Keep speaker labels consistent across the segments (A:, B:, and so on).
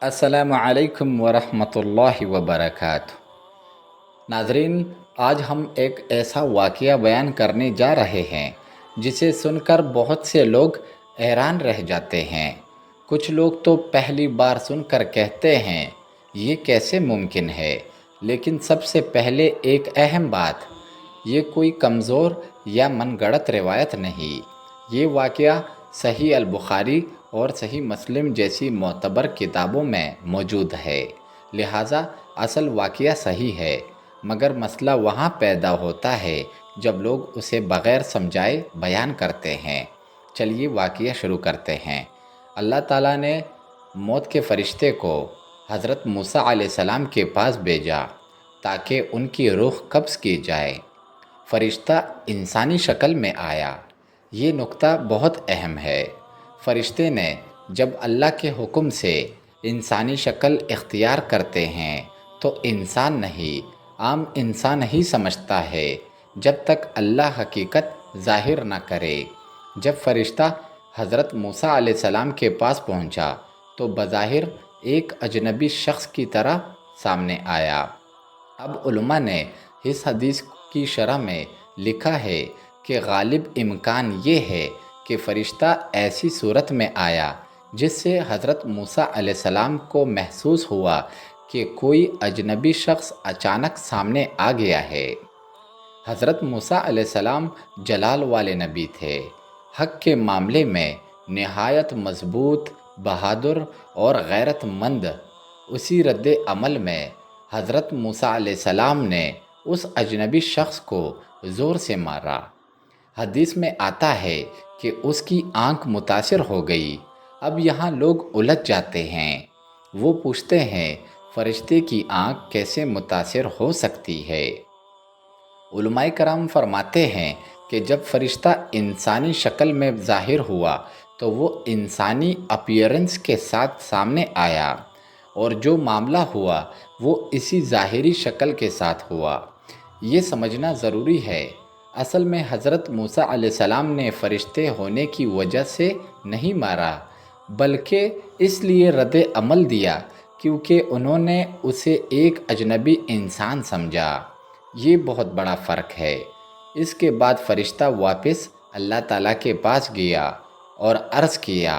A: السلام علیکم ورحمۃ اللہ وبرکاتہ۔ ناظرین، آج ہم ایک ایسا واقعہ بیان کرنے جا رہے ہیں جسے سن کر بہت سے لوگ حیران رہ جاتے ہیں۔ کچھ لوگ تو پہلی بار سن کر کہتے ہیں یہ کیسے ممکن ہے، لیکن سب سے پہلے ایک اہم بات، یہ کوئی کمزور یا من گڑت روایت نہیں۔ یہ واقعہ صحیح البخاری اور صحیح مسلم جیسی معتبر کتابوں میں موجود ہے، لہٰذا اصل واقعہ صحیح ہے، مگر مسئلہ وہاں پیدا ہوتا ہے جب لوگ اسے بغیر سمجھائے بیان کرتے ہیں۔ چلیے واقعہ شروع کرتے ہیں۔ اللہ تعالیٰ نے موت کے فرشتے کو حضرت موسیٰ علیہ السلام کے پاس بھیجا تاکہ ان کی روح قبض کی جائے۔ فرشتہ انسانی شکل میں آیا۔ یہ نکتہ بہت اہم ہے۔ فرشتے نے جب اللہ کے حکم سے انسانی شکل اختیار کرتے ہیں تو انسان نہیں، عام انسان ہی سمجھتا ہے جب تک اللہ حقیقت ظاہر نہ کرے۔ جب فرشتہ حضرت موسیٰ علیہ السلام کے پاس پہنچا تو بظاہر ایک اجنبی شخص کی طرح سامنے آیا۔ اب علماء نے اس حدیث کی شرح میں لکھا ہے کہ غالب امکان یہ ہے کہ فرشتہ ایسی صورت میں آیا جس سے حضرت موسیٰ علیہ السلام کو محسوس ہوا کہ کوئی اجنبی شخص اچانک سامنے آ گیا ہے۔ حضرت موسیٰ علیہ السلام جلال والے نبی تھے، حق کے معاملے میں نہایت مضبوط، بہادر اور غیرت مند۔ اسی رد عمل میں حضرت موسیٰ علیہ السلام نے اس اجنبی شخص کو زور سے مارا۔ حدیث میں آتا ہے کہ اس کی آنکھ متاثر ہو گئی۔ اب یہاں لوگ الجھ جاتے ہیں۔ وہ پوچھتے ہیں فرشتے کی آنکھ کیسے متاثر ہو سکتی ہے؟ علماء کرام فرماتے ہیں کہ جب فرشتہ انسانی شکل میں ظاہر ہوا تو وہ انسانی اپیرنس کے ساتھ سامنے آیا، اور جو معاملہ ہوا وہ اسی ظاہری شکل کے ساتھ ہوا۔ یہ سمجھنا ضروری ہے، اصل میں حضرت موسیٰ علیہ السلام نے فرشتے ہونے کی وجہ سے نہیں مارا، بلکہ اس لیے رد عمل دیا کیونکہ انہوں نے اسے ایک اجنبی انسان سمجھا۔ یہ بہت بڑا فرق ہے۔ اس کے بعد فرشتہ واپس اللہ تعالیٰ کے پاس گیا اور عرض کیا،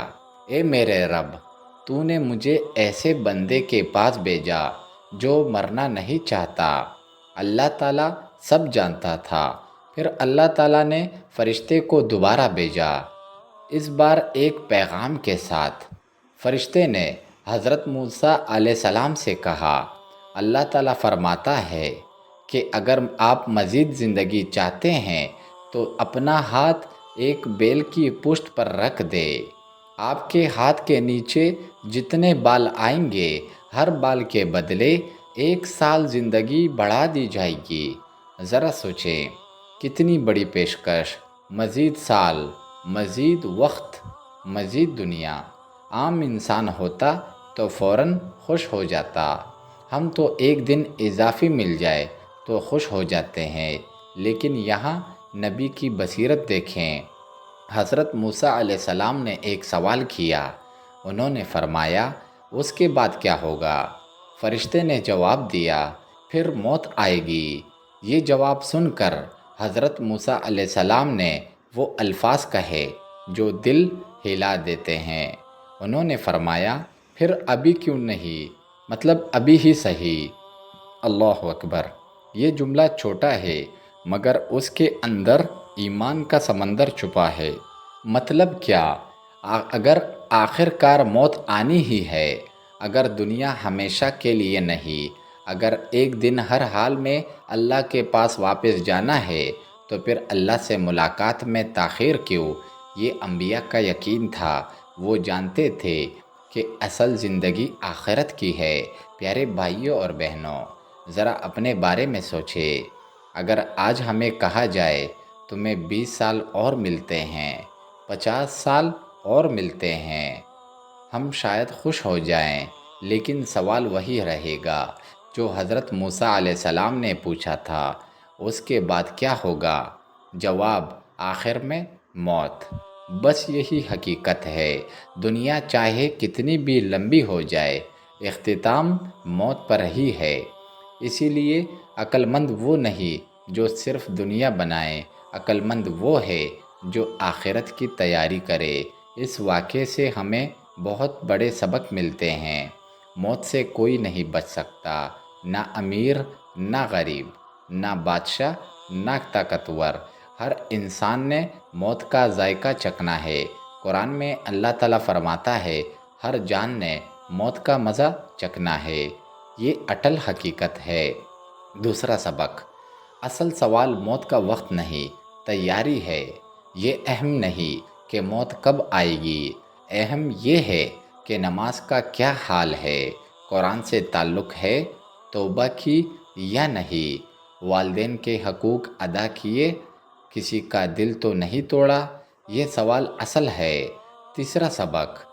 A: اے میرے رب، تو نے مجھے ایسے بندے کے پاس بھیجا جو مرنا نہیں چاہتا۔ اللہ تعالیٰ سب جانتا تھا۔ پھر اللہ تعالیٰ نے فرشتے کو دوبارہ بھیجا، اس بار ایک پیغام کے ساتھ۔ فرشتے نے حضرت موسیٰ علیہ السلام سے کہا، اللہ تعالیٰ فرماتا ہے کہ اگر آپ مزید زندگی چاہتے ہیں تو اپنا ہاتھ ایک بیل کی پشت پر رکھ دے۔ آپ کے ہاتھ کے نیچے جتنے بال آئیں گے، ہر بال کے بدلے 1 سال زندگی بڑھا دی جائے گی۔ ذرا سوچیں، کتنی بڑی پیشکش! مزید سال، مزید وقت، مزید دنیا۔ عام انسان ہوتا تو فوراً خوش ہو جاتا۔ ہم تو ایک دن اضافی مل جائے تو خوش ہو جاتے ہیں، لیکن یہاں نبی کی بصیرت دیکھیں۔ حضرت موسیٰ علیہ السلام نے ایک سوال کیا، انہوں نے فرمایا اس کے بعد کیا ہوگا؟ فرشتے نے جواب دیا، پھر موت آئے گی۔ یہ جواب سن کر حضرت موسیٰ علیہ السلام نے وہ الفاظ کہے جو دل ہلا دیتے ہیں۔ انہوں نے فرمایا، پھر ابھی کیوں نہیں؟ مطلب ابھی ہی صحیح۔ اللہ اکبر! یہ جملہ چھوٹا ہے مگر اس کے اندر ایمان کا سمندر چھپا ہے۔ مطلب کیا؟ اگر آخر کار موت آنی ہی ہے، اگر دنیا ہمیشہ کے لیے نہیں، اگر ایک دن ہر حال میں اللہ کے پاس واپس جانا ہے تو پھر اللہ سے ملاقات میں تاخیر کیوں؟ یہ انبیاء کا یقین تھا۔ وہ جانتے تھے کہ اصل زندگی آخرت کی ہے۔ پیارے بھائیوں اور بہنوں، ذرا اپنے بارے میں سوچے۔ اگر آج ہمیں کہا جائے تمہیں 20 سال اور ملتے ہیں، 50 سال اور ملتے ہیں، ہم شاید خوش ہو جائیں، لیکن سوال وہی رہے گا جو حضرت موسیٰ علیہ السلام نے پوچھا تھا، اس کے بعد کیا ہوگا؟ جواب آخر میں موت۔ بس یہی حقیقت ہے۔ دنیا چاہے کتنی بھی لمبی ہو جائے، اختتام موت پر ہی ہے۔ اسی لیے عقل مند وہ نہیں جو صرف دنیا بنائے، عقل مند وہ ہے جو آخرت کی تیاری کرے۔ اس واقعے سے ہمیں بہت بڑے سبق ملتے ہیں۔ موت سے کوئی نہیں بچ سکتا، نہ امیر نہ غریب، نہ بادشاہ نہ طاقتور۔ ہر انسان نے موت کا ذائقہ چکھنا ہے۔ قرآن میں اللہ تعالیٰ فرماتا ہے، ہر جان نے موت کا مزہ چکھنا ہے۔ یہ اٹل حقیقت ہے۔ دوسرا سبق، اصل سوال موت کا وقت نہیں، تیاری ہے۔ یہ اہم نہیں کہ موت کب آئے گی، اہم یہ ہے کہ نماز کا کیا حال ہے، قرآن سے تعلق ہے، توبہ کی یا نہیں، والدین کے حقوق ادا کیے، کسی کا دل تو نہیں توڑا۔ یہ سوال اصل ہے۔ تیسرا سبق،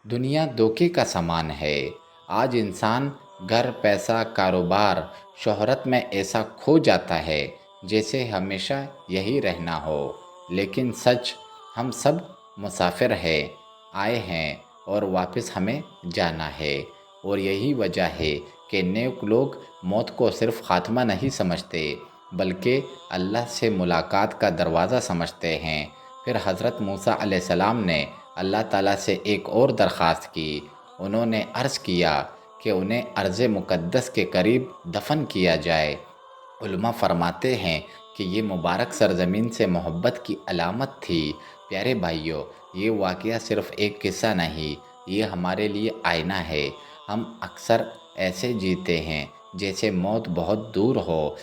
A: دنیا دھوکے کا سامان ہے۔ آج انسان گھر، پیسہ، کاروبار، شہرت میں ایسا کھو جاتا ہے جیسے ہمیشہ یہی رہنا ہو، لیکن سچ ہم سب مسافر ہیں، آئے ہیں اور واپس ہمیں جانا ہے۔ اور یہی وجہ ہے کہ نیک لوگ موت کو صرف خاتمہ نہیں سمجھتے بلکہ اللہ سے ملاقات کا دروازہ سمجھتے ہیں۔ پھر حضرت موسیٰ علیہ السلام نے اللہ تعالیٰ سے ایک اور درخواست کی۔ انہوں نے عرض کیا کہ انہیں ارض مقدس کے قریب دفن کیا جائے۔ علماء فرماتے ہیں کہ یہ مبارک سرزمین سے محبت کی علامت تھی۔ پیارے بھائیوں، یہ واقعہ صرف ایک قصہ نہیں، یہ ہمارے لیے آئینہ ہے۔ ہم اکثر ایسے جیتے ہیں جیسے موت بہت دور ہو۔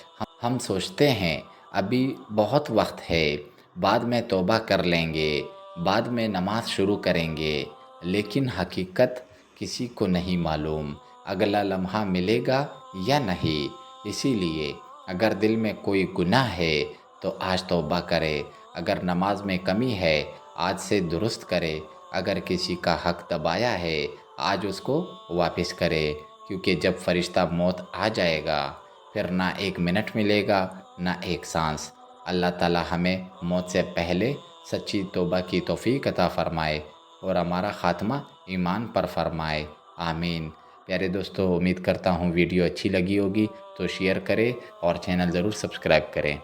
A: ہم سوچتے ہیں ابھی بہت وقت ہے، بعد میں توبہ کر لیں گے، بعد میں نماز شروع کریں گے، لیکن حقیقت کسی کو نہیں معلوم اگلا لمحہ ملے گا یا نہیں۔ اسی لیے اگر دل میں کوئی گناہ ہے تو آج توبہ کرے، اگر نماز میں کمی ہے آج سے درست کرے، اگر کسی کا حق دبایا ہے آج اس کو واپس کرے، کیونکہ جب فرشتہ موت آ جائے گا پھر نہ ایک منٹ ملے گا نہ ایک سانس۔ اللہ تعالیٰ ہمیں موت سے پہلے سچی توبہ کی توفیق عطا فرمائے اور ہمارا خاتمہ ایمان پر فرمائے، آمین۔ پیارے دوستو، امید کرتا ہوں ویڈیو اچھی لگی ہوگی تو شیئر کریں اور چینل ضرور سبسکرائب کریں۔